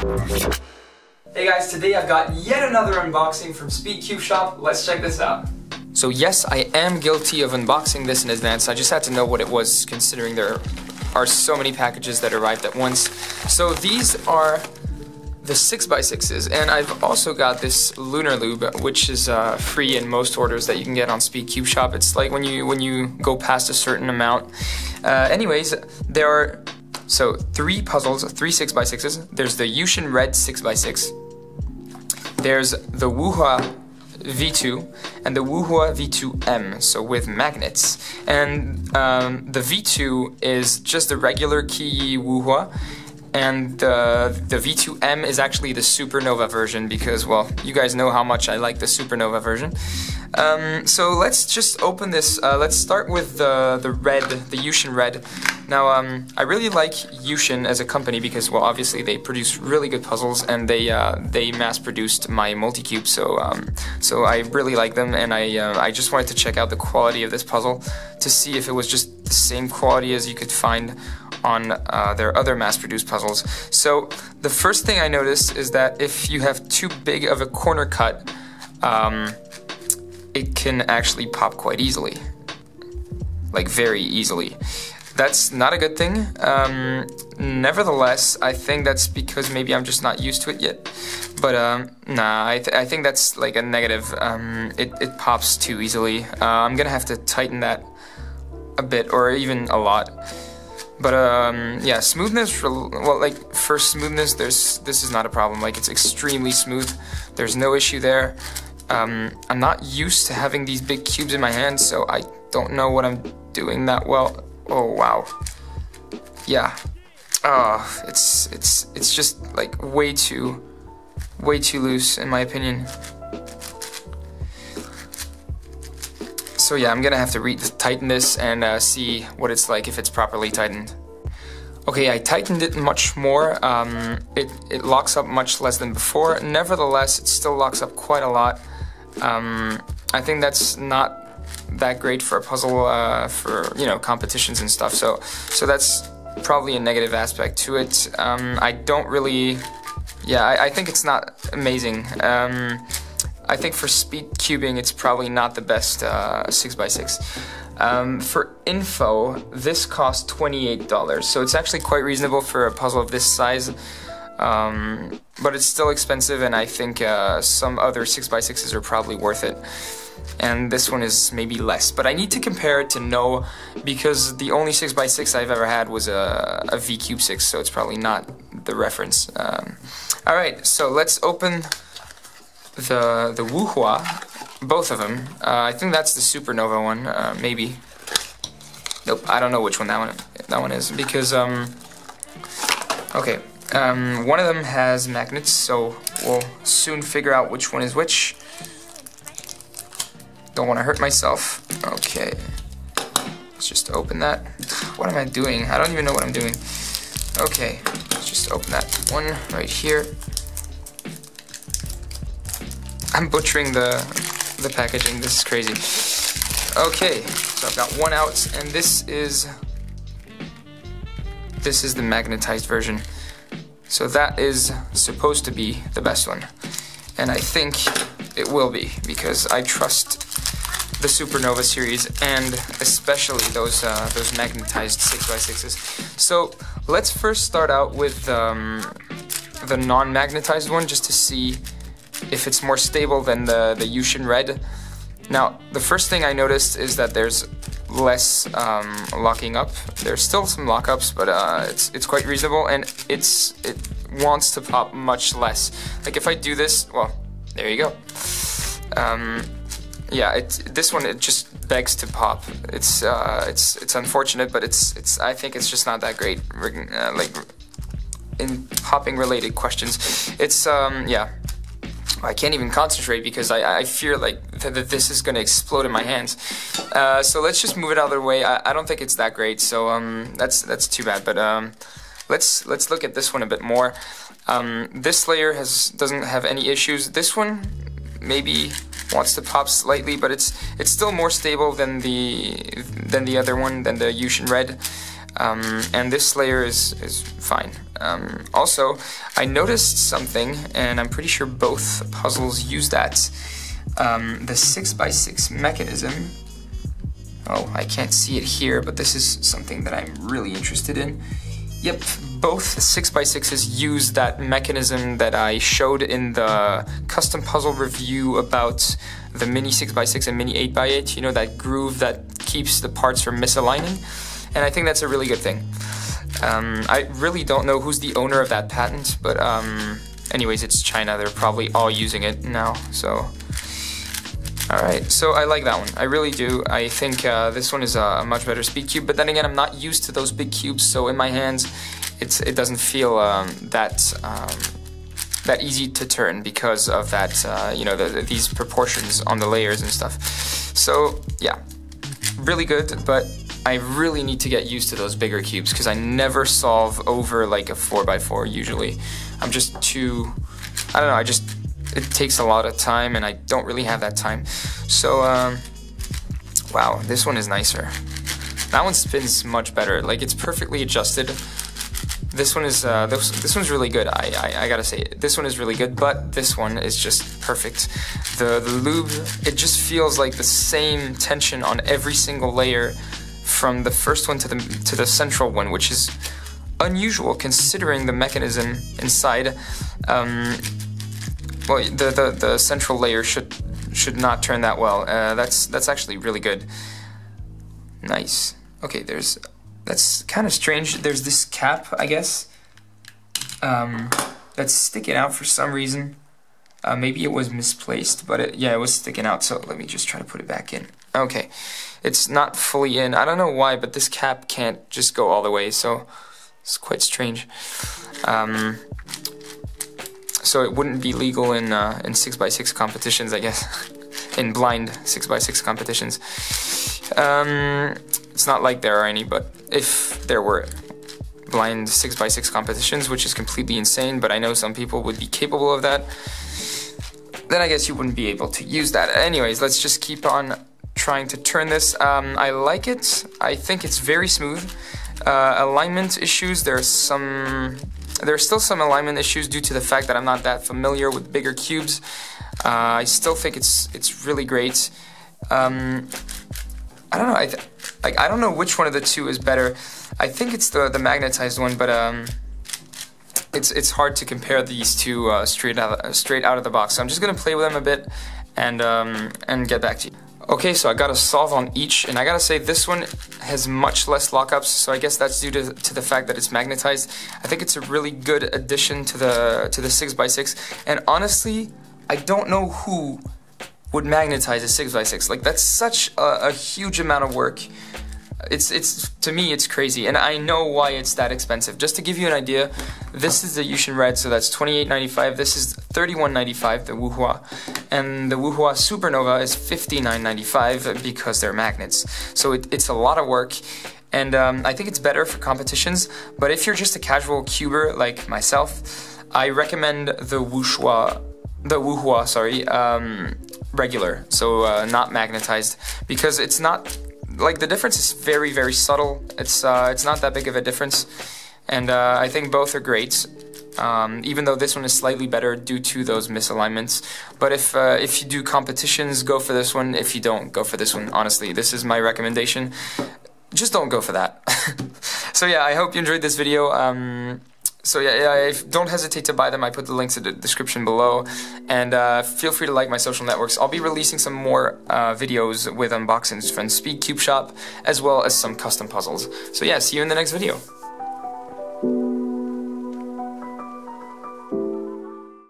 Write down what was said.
Hey guys, today I've got yet another unboxing from SpeedCubeShop. Let's check this out. So yes, I am guilty of unboxing this in advance. I just had to know what it was, considering there are so many packages that arrived at once. So these are the 6x6's, and I've also got this Lunar Lube, which is free in most orders that you can get on SpeedCubeShop. It's like when you go past a certain amount. Anyways, there are three puzzles, three 6x6's. There's the YuXin Red 6x6. There's the WuHua V2 and the WuHua V2 M, so with magnets. And the V2 is just the regular key WuHua, and the V2M is actually the Supernova version because, well, you guys know how much I like the Supernova version. So let's just open this. Let's start with the red, the YuXin Red. Now, I really like YuXin as a company because, well, obviously they produce really good puzzles, and they mass-produced my multi-cube, so I really like them, and I just wanted to check out the quality of this puzzle to see if it was just the same quality as you could find on their other mass-produced puzzles. So the first thing I noticed is that if you have too big of a corner cut, it can actually pop quite easily, like very easily. That's not a good thing. Nevertheless, I think that's because maybe I'm just not used to it yet. But nah, I think that's like a negative. It pops too easily. I'm gonna have to tighten that a bit, or even a lot. But yeah, smoothness. Well, like for smoothness, this is not a problem. Like it's extremely smooth. There's no issue there. I'm not used to having these big cubes in my hands, so I don't know what I'm doing that well. Oh wow, yeah. It's just like way too loose in my opinion. So yeah, I'm gonna have to tighten this and see what it's like if it's properly tightened. Okay, I tightened it much more. It locks up much less than before. Nevertheless, it still locks up quite a lot. I think that's not that great for a puzzle for, you know, competitions and stuff. So that's probably a negative aspect to it. I don't really, yeah, I think it's not amazing. I think for speed cubing, it's probably not the best 6x6. For info, this cost $28, so it's actually quite reasonable for a puzzle of this size. But it's still expensive, and I think some other 6x6's are probably worth it. And this one is maybe less, but I need to compare it to know, because the only 6x6 I've ever had was a VCube6, so it's probably not the reference. Alright, so let's open the WuHua, both of them. I think that's the Supernova one, maybe. Nope, I don't know which one that one is, because okay, one of them has magnets, so we'll soon figure out which one is which. Don't want to hurt myself. Okay, let's just open that. What am I doing? I don't even know what I'm doing. Okay, let's just open that one right here. I'm butchering the packaging. This is crazy. Okay, so I've got one out, and this is the magnetized version. So that is supposed to be the best one, and I think it will be, because I trust the Supernova series, and especially those magnetized 6x6's. So let's first start out with the non-magnetized one, just to see if it's more stable than the YuXin Red. Now, the first thing I noticed is that there's less locking up. There's still some lockups, but it's quite reasonable, and it wants to pop much less. Like if I do this, well, there you go. Yeah, this one, it just begs to pop. It's unfortunate, but I think it's just not that great. Like in popping related questions, it's yeah. I can't even concentrate because I fear like that this is gonna explode in my hands. So let's just move it out of the way. I don't think it's that great, so that's too bad. But let's look at this one a bit more. This layer doesn't have any issues. This one maybe wants to pop slightly, but it's still more stable than the other one, than the YuXin Red. and this layer is fine. Also, I noticed something, and I'm pretty sure both puzzles use that. The 6x6 mechanism. Oh, I can't see it here, but this is something that I'm really interested in. Yep, both 6x6's use that mechanism that I showed in the custom puzzle review about the mini 6x6 and mini 8x8, you know, that groove that keeps the parts from misaligning, and I think that's a really good thing. I really don't know who's the owner of that patent, but anyways, it's China, they're probably all using it now, so... Alright, so I like that one, I really do. I think this one is a much better speed cube, but then again, I'm not used to those big cubes, so in my hands, it doesn't feel that easy to turn because of that, you know, these proportions on the layers and stuff. So, yeah, really good, but I really need to get used to those bigger cubes, because I never solve over like a 4x4 usually. I'm just too, I don't know, it takes a lot of time, and I don't really have that time. So, wow, this one is nicer. That one spins much better. Like, it's perfectly adjusted. This one is this one's really good. I gotta say, this one is really good, but this one is just perfect. The lube, it just feels like the same tension on every single layer, from the first one to the central one, which is unusual considering the mechanism inside. Well, the central layer should not turn that well. That's actually really good. Nice. Okay, that's kind of strange. There's this cap, I guess, that's sticking out for some reason. Maybe it was misplaced, but it was sticking out. So let me just try to put it back in. Okay, it's not fully in. I don't know why, but this cap can't just go all the way. So it's quite strange. So it wouldn't be legal in 6x6 competitions, I guess. In blind 6x6 competitions. It's not like there are any, but if there were blind 6x6 competitions, which is completely insane, but I know some people would be capable of that, then I guess you wouldn't be able to use that. Anyways, let's just keep on trying to turn this. I like it. I think it's very smooth. Alignment issues, there are still some alignment issues due to the fact that I'm not that familiar with bigger cubes. I still think it's really great. I don't know. I don't know which one of the two is better. I think it's the magnetized one, but it's hard to compare these two straight out of the box. So I'm just gonna play with them a bit and get back to you. Okay, so I got a solve on each, and I gotta say this one has much less lockups, so I guess that's due to the fact that it's magnetized. I think it's a really good addition to the 6x6, and honestly, I don't know who would magnetize a 6x6. Like, that's such a huge amount of work. It's to me, it's crazy, and I know why it's that expensive. Just to give you an idea, this is the YuXin Red, so that's $28.95. This is $31.95, the WuHua, and the WuHua Supernova is $59.95 because they're magnets. So it's a lot of work, and I think it's better for competitions. But if you're just a casual cuber like myself, I recommend the WuHua, regular, so not magnetized, because it's not. Like, the difference is very, very subtle. It's not that big of a difference, and I think both are great. Even though this one is slightly better due to those misalignments. But if you do competitions, go for this one. If you don't, go for this one. Honestly, this is my recommendation. Just don't go for that. So yeah, I hope you enjoyed this video. So yeah, don't hesitate to buy them. I put the links in the description below, and feel free to like my social networks. I'll be releasing some more videos with unboxings from SpeedCubeShop, as well as some custom puzzles. So yeah, see you in the next video.